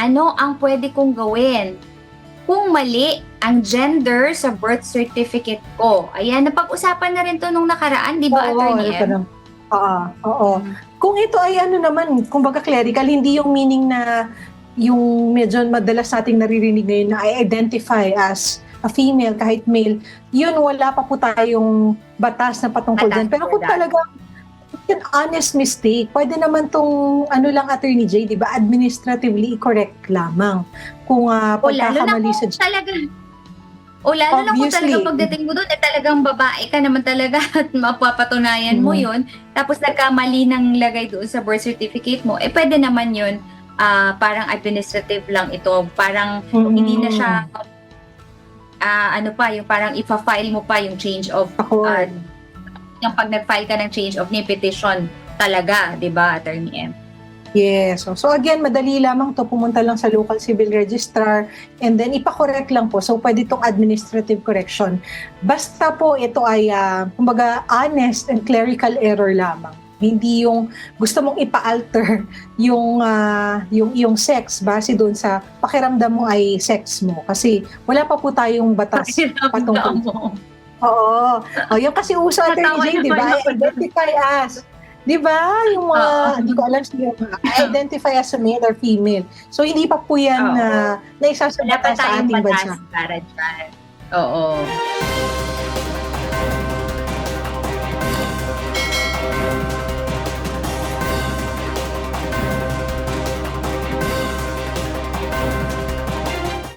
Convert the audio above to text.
ano ang pwede kong gawin kung mali ang gender sa birth certificate ko? Ayan, napag-usapan na rin to nung nakaraan, di ba, Oo, Attorney ano pa M? lang. Oo. Mm. Kung ito ay ano naman, kumbaga clerical, hindi yung meaning na yung medyo madalas nating naririnig ngayon na I identify as a female kahit male, yun wala pa po tayong batas na patungkol Batas dyan. Pero for kung that. talaga an honest mistake, pwede naman tong ano lang, Attorney J, di ba, administratively correct lamang. Kung O lalo na pagkakamali kung sa talagang lalo na kung talaga obviously. pagdating mo doon, talagang babae ka naman talaga at mapapatunayan mo yun, tapos nagkamali ng lagay doon sa birth certificate mo, pwede naman yun, parang administrative lang ito, parang hindi na siya, ano pa, yung parang ipa-file mo pa yung change of, Accord. yung pag nag-file ka ng change of name petition talaga, di ba, Attorney M? Yes. So again, madali lamang to, pumunta lang sa local civil registrar and then ipa-correct lang po. So pwede itong administrative correction. Basta po ito ay kumbaga honest and clerical error lamang. Hindi yung gusto mong ipa-alter yung iyong sex base doon sa pakiramdam mo ay sex mo. Kasi wala pa po tayong batas patungkol. mo. Oo. Yung kasi uso, Attorney Natawa J, di ba? naman ako dun. Identify as. Di ba? Yung mga, hindi ko alam siya, identify as a male or female. So, hindi pa po yan Oo. na Wala pa naisasabata sa tayong ating batas bansa. para dyan. Oo.